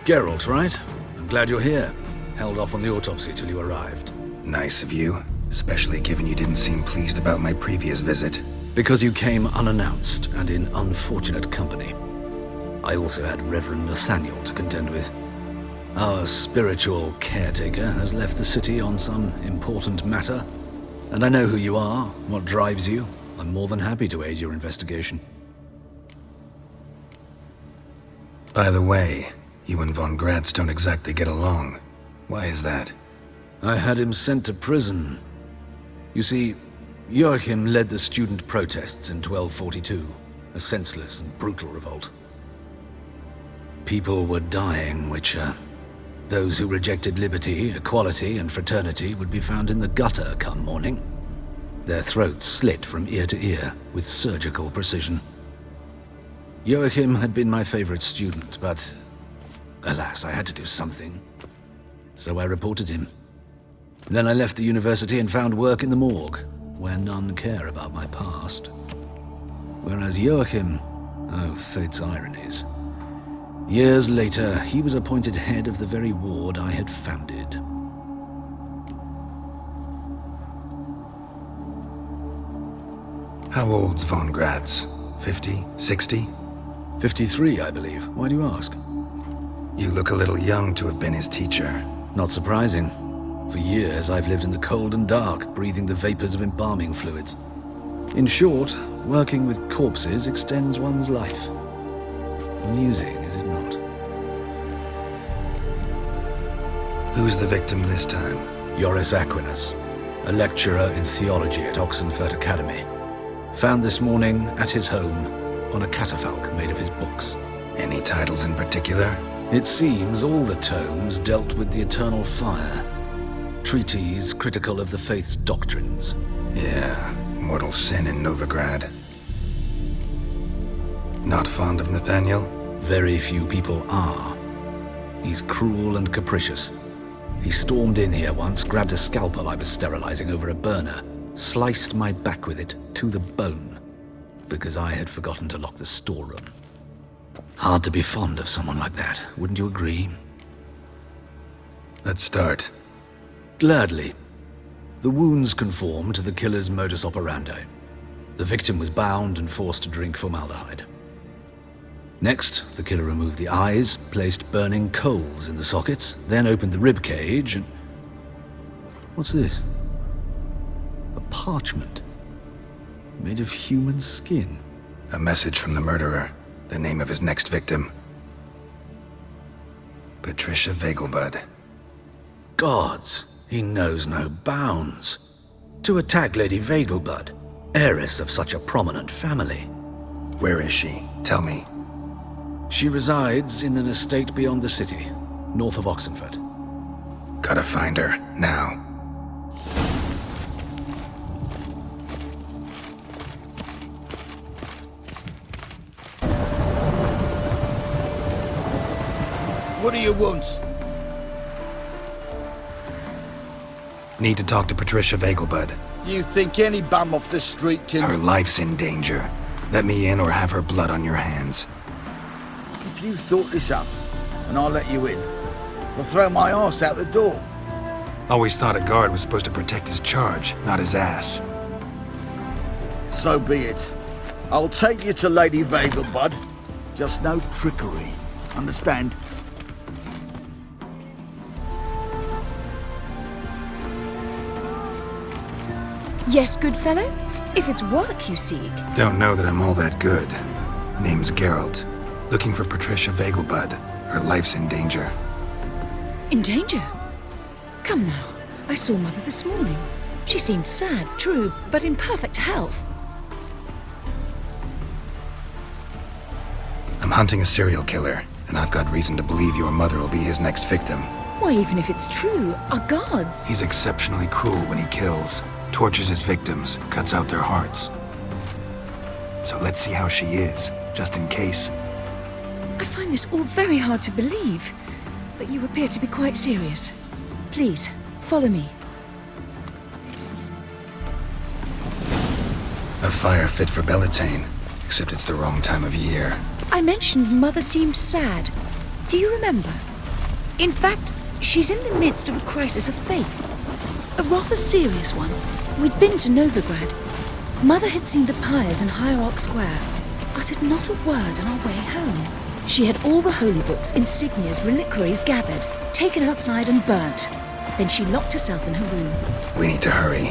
Geralt, right? I'm glad you're here. Held off on the autopsy till you arrived. Nice of you, especially given you didn't seem pleased about my previous visit. Because you came unannounced and in unfortunate company. I also had Reverend Nathaniel to contend with. Our spiritual caretaker has left the city on some important matter, and I know who you are, what drives you. I'm more than happy to aid your investigation. By the way, you and von Gratz don't exactly get along. Why is that? I had him sent to prison. You see, Joachim led the student protests in 1242, a senseless and brutal revolt. People were dying, Witcher. Those who rejected liberty, equality, and fraternity would be found in the gutter come morning. Their throats slit from ear to ear with surgical precision. Joachim had been my favorite student, but alas, I had to do something. So I reported him. Then I left the university and found work in the morgue, where none care about my past. Whereas Joachim, oh, fate's ironies. Years later, he was appointed head of the very ward I had founded. How old's von Gratz? 50? 60? 53, I believe. Why do you ask? You look a little young to have been his teacher. Not surprising. For years, I've lived in the cold and dark, breathing the vapors of embalming fluids. In short, working with corpses extends one's life. Amusing, is it not? Who's the victim this time? Joris Aquinas, a lecturer in theology at Oxenfurt Academy. Found this morning at his home on a catafalque made of his books. Any titles in particular? It seems all the tomes dealt with the eternal fire. Treatises critical of the faith's doctrines. Yeah, mortal sin in Novigrad. Not fond of Nathaniel? Very few people are. He's cruel and capricious. He stormed in here once, grabbed a scalpel I was sterilizing over a burner, sliced my back with it to the bone, because I had forgotten to lock the storeroom. Hard to be fond of someone like that, wouldn't you agree? Let's start. Gladly. The wounds conform to the killer's modus operandi. The victim was bound and forced to drink formaldehyde. Next, the killer removed the eyes, placed burning coals in the sockets, then opened the rib cage and... What's this? A parchment. Made of human skin. A message from the murderer. The name of his next victim. Patricia Vegelbud. Gods, he knows no bounds. To attack Lady Vegelbud, heiress of such a prominent family. Where is she? Tell me. She resides in an estate beyond the city, north of Oxenfurt. Gotta find her, now. What do you want? Need to talk to Patricia Vegelbud. You think any bum off the street can... Her life's in danger. Let me in or have her blood on your hands. If you thought this up, and I'll let you in, I'll throw my ass out the door. Always thought a guard was supposed to protect his charge, not his ass. So be it. I'll take you to Lady Vegelbud. Just no trickery. Understand? Yes, good fellow? If it's work you seek. Don't know that I'm all that good. Name's Geralt. Looking for Patricia Vegelbud. Her life's in danger. In danger? Come now. I saw Mother this morning. She seemed sad, true, but in perfect health. I'm hunting a serial killer, and I've got reason to believe your mother will be his next victim. Why, even if it's true, our guards... He's exceptionally cruel when he kills, tortures his victims, cuts out their hearts. So let's see how she is, just in case. I find this all very hard to believe, but you appear to be quite serious. Please, follow me. A fire fit for Bellatane, except it's the wrong time of year. I mentioned Mother seemed sad. Do you remember? In fact, she's in the midst of a crisis of faith. A rather serious one. We'd been to Novigrad. Mother had seen the pyres in Hierarch Square, uttered not a word on our way home. She had all the holy books, insignias, reliquaries gathered, taken outside and burnt. Then she locked herself in her room. We need to hurry.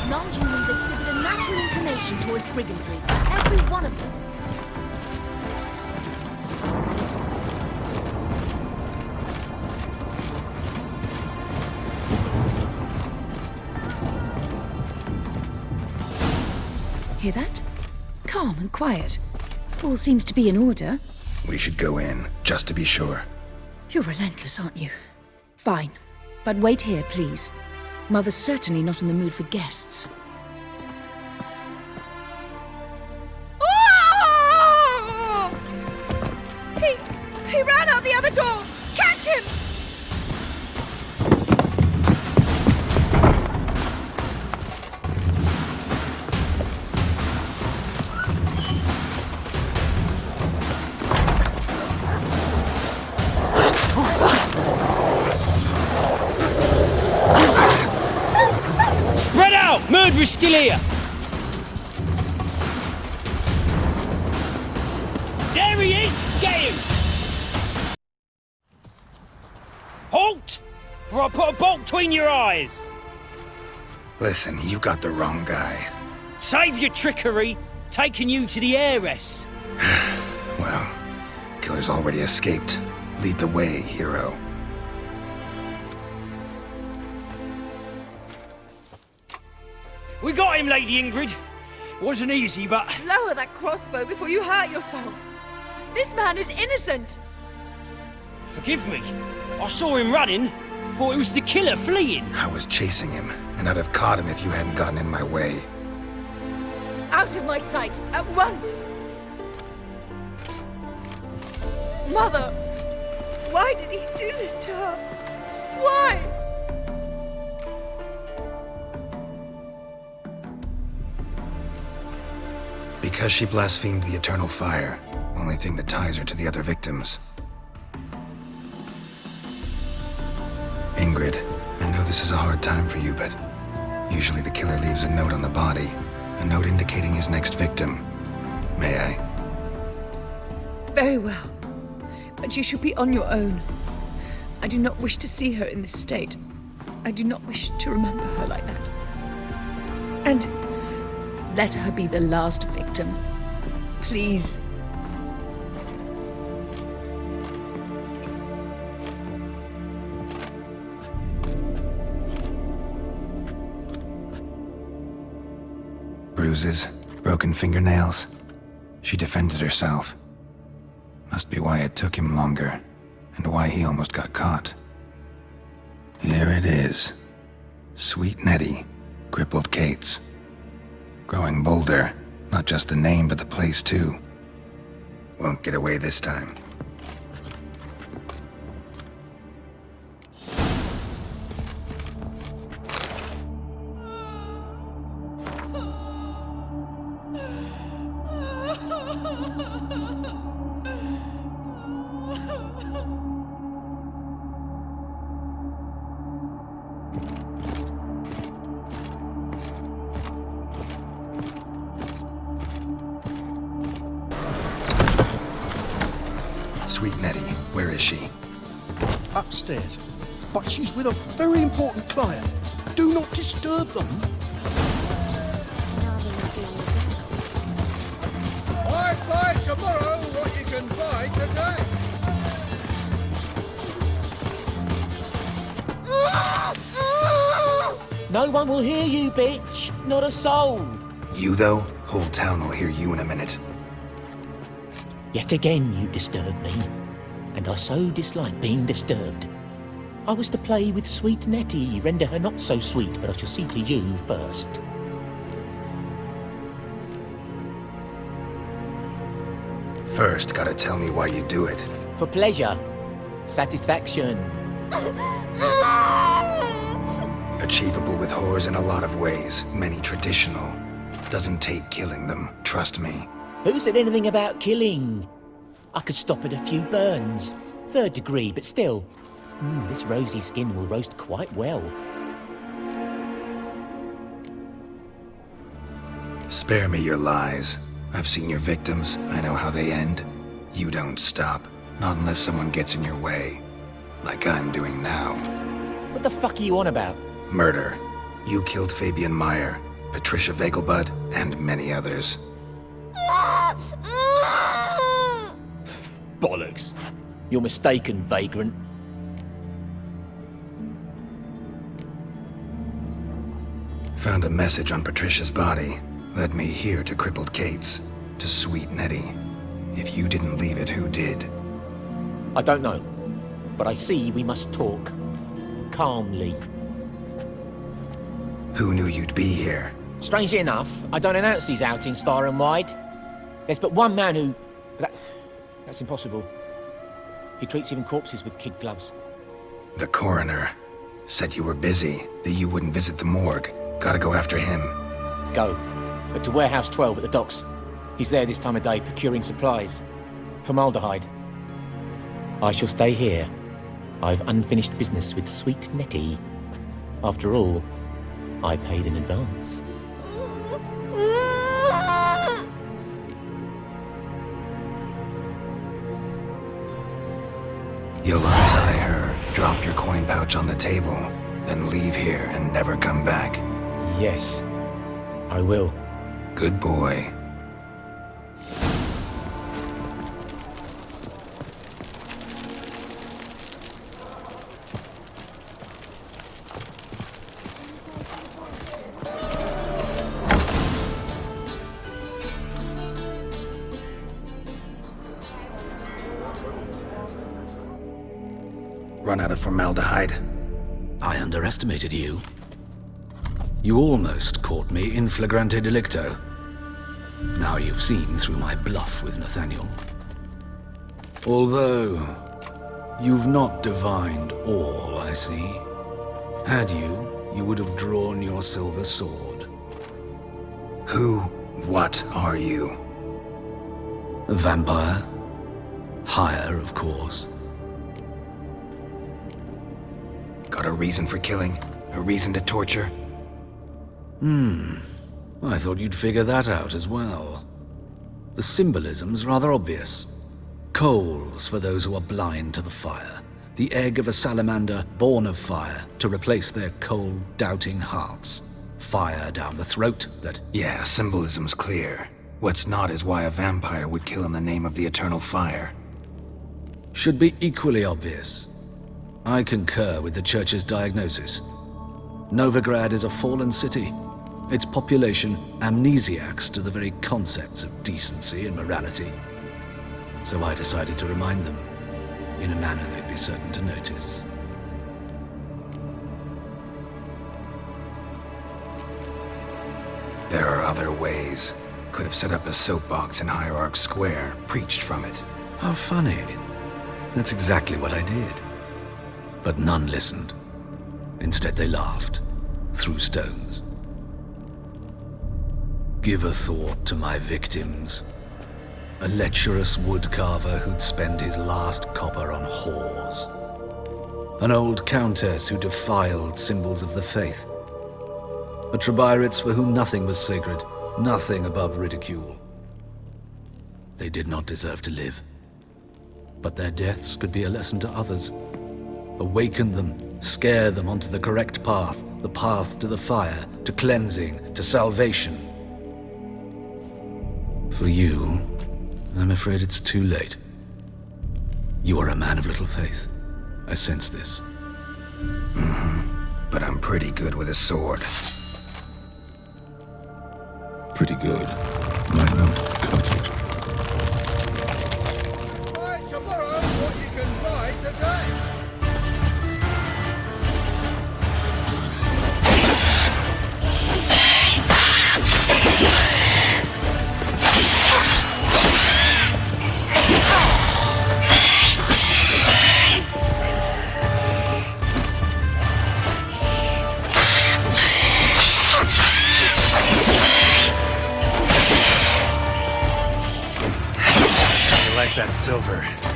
Non-humans exhibit a natural inclination towards brigandry. Every one of them. Hear that? Calm and quiet. All seems to be in order. We should go in, just to be sure. You're relentless, aren't you? Fine. But wait here, please. Mother's certainly not in the mood for guests. Oh! He ran out the other door! Catch him! Spread out! Murderer's still here! There he is! Get him! Halt! For I put a bolt between your eyes! Listen, you got the wrong guy. Save your trickery! Taking you to the heiress! Well, killer's already escaped. Lead the way, hero. We got him, Lady Ingrid. Wasn't easy, but... Lower that crossbow before you hurt yourself. This man is innocent. Forgive me. I saw him running. Thought it was the killer fleeing. I was chasing him, and I'd have caught him if you hadn't gotten in my way. Out of my sight, at once! Mother! Why did he do this to her? Why? Because she blasphemed the eternal fire, only thing that ties her to the other victims. Ingrid, I know this is a hard time for you, but usually the killer leaves a note on the body, a note indicating his next victim. May I? Very well. But you should be on your own. I do not wish to see her in this state. I do not wish to remember her like that. And let her be the last victim. Please. Bruises, broken fingernails. She defended herself. Must be why it took him longer, and why he almost got caught. Here it is. Sweet Nettie, crippled Kate's. Growing bolder, not just the name but the place too. Won't get away this time. Sweet Nettie, where is she? Upstairs. But she's with a very important client. Do not disturb them. Buy tomorrow what you can buy today. No one will hear you, bitch. Not a soul. You though? Whole town will hear you in a minute. Yet again you disturb me, and I so dislike being disturbed. I was to play with sweet Nettie, render her not so sweet, but I shall see to you first. First, gotta tell me why you do it. For pleasure, satisfaction. Achievable with whores in a lot of ways, many traditional. Doesn't take killing them, trust me. Who said anything about killing? I could stop at a few burns. 3rd degree, but still. This rosy skin will roast quite well. Spare me your lies. I've seen your victims. I know how they end. You don't stop. Not unless someone gets in your way. Like I'm doing now. What the fuck are you on about? Murder. You killed Fabian Meyer, Patricia Vegelbud, and many others. Bollocks. You're mistaken, vagrant. Found a message on Patricia's body. Led me here to crippled Kate's. To sweet Nettie. If you didn't leave it, who did? I don't know. But I see we must talk. Calmly. Who knew you'd be here? Strangely enough, I don't announce these outings far and wide. There's but one man who... That's impossible. He treats even corpses with kid gloves. The coroner. Said you were busy, that you wouldn't visit the morgue. Gotta go after him. Go. But to Warehouse 12 at the docks. He's there this time of day procuring supplies. Formaldehyde. I shall stay here. I've unfinished business with sweet Nettie. After all, I paid in advance. You'll untie her, drop your coin pouch on the table, then leave here and never come back. Yes, I will. Good boy. Run out of formaldehyde. I underestimated you. You almost caught me in flagrante delicto. Now you've seen through my bluff with Nathaniel. Although, you've not divined all, I see. Had you, you would have drawn your silver sword. What are you? A vampire. Higher, of course. Got a reason for killing? A reason to torture? I thought you'd figure that out as well. The symbolism's rather obvious. Coals for those who are blind to the fire. The egg of a salamander born of fire to replace their cold, doubting hearts. Fire down the throat that... Yeah, symbolism's clear. What's not is why a vampire would kill in the name of the eternal fire. should be equally obvious. I concur with the Church's diagnosis. Novigrad is a fallen city. Its population amnesiacs to the very concepts of decency and morality. So I decided to remind them, in a manner they'd be certain to notice. There are other ways. Could have set up a soapbox in Hierarch Square, preached from it. How funny. That's exactly what I did. But none listened. Instead they laughed, threw stones. Give a thought to my victims. A lecherous woodcarver who'd spend his last copper on whores. An old countess who defiled symbols of the faith. A Trebirates for whom nothing was sacred, nothing above ridicule. They did not deserve to live. But their deaths could be a lesson to others. Awaken them, scare them onto the correct path, the path to the fire, to cleansing, to salvation. For you, I'm afraid it's too late. You are a man of little faith. I sense this. But I'm pretty good with a sword. Pretty good. Might not cut it. Buy tomorrow what you can buy today. Like Take that silver.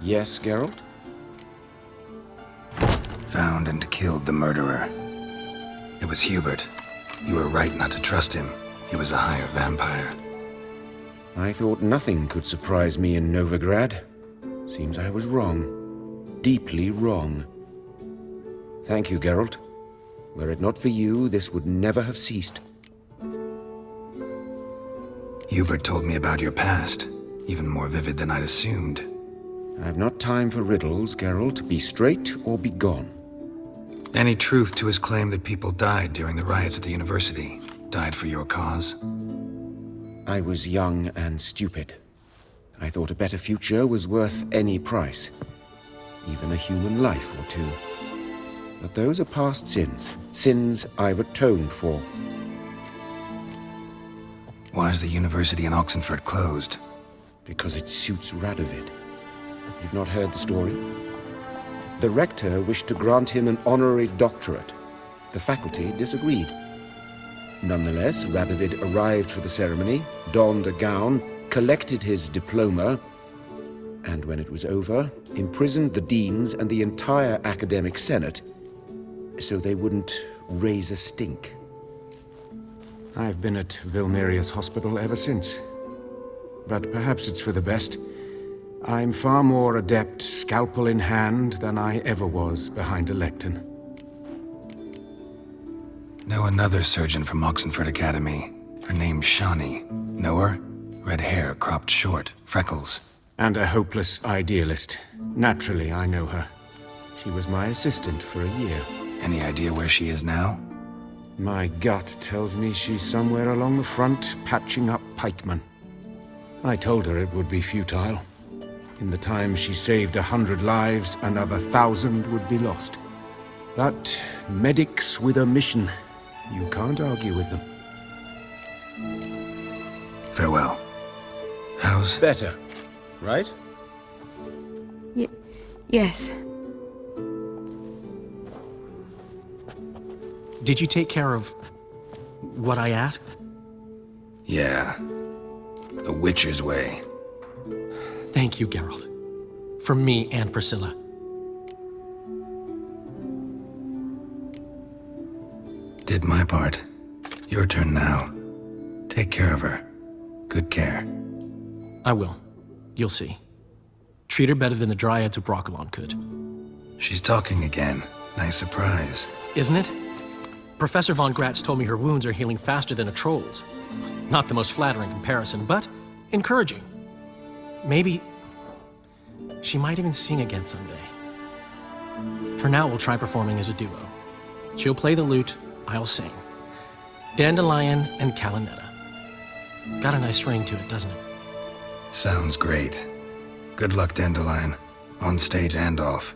Yes, Geralt? Found and killed the murderer. It was Hubert. You were right not to trust him. He was a higher vampire. I thought nothing could surprise me in Novigrad. Seems I was wrong. Deeply wrong. Thank you, Geralt. Were it not for you, this would never have ceased. Hubert told me about your past, even more vivid than I'd assumed. I've not time for riddles, Geralt. Be straight or be gone. Any truth to his claim that people died during the riots at the university? Died for your cause? I was young and stupid. I thought a better future was worth any price. Even a human life or two. But those are past sins. Sins I've atoned for. Why is the university in Oxenford closed? Because it suits Radovid. You've not heard the story? The rector wished to grant him an honorary doctorate. The faculty disagreed. Nonetheless, Radovid arrived for the ceremony, donned a gown, collected his diploma, and when it was over, imprisoned the deans and the entire academic senate so they wouldn't raise a stink. I've been at Vilmerius Hospital ever since. But perhaps it's for the best. I'm far more adept, scalpel in hand, than I ever was behind a lectern. Know another surgeon from Oxenford Academy. Her name's Shani. Know her? Red hair, cropped short, freckles. And a hopeless idealist. Naturally, I know her. She was my assistant for a year. Any idea where she is now? My gut tells me she's somewhere along the front, patching up pikemen. I told her it would be futile. In the time she saved 100 lives, another 1,000 would be lost. But medics with a mission, you can't argue with them. Farewell. How's... Better, right? Yes. Did you take care of what I asked? Yeah. The Witcher's way. Thank you, Geralt. For me and Priscilla. Did my part. Your turn now. Take care of her. Good care. I will. You'll see. Treat her better than the Dryads of Brokilon could. She's talking again. Nice surprise. Isn't it? Professor von Gratz told me her wounds are healing faster than a troll's. Not the most flattering comparison, but encouraging. Maybe she might even sing again someday. For now, we'll try performing as a duo. She'll play the lute, I'll sing. Dandelion and Calinetta. Got a nice ring to it, doesn't it? Sounds great. Good luck, Dandelion. On stage and off.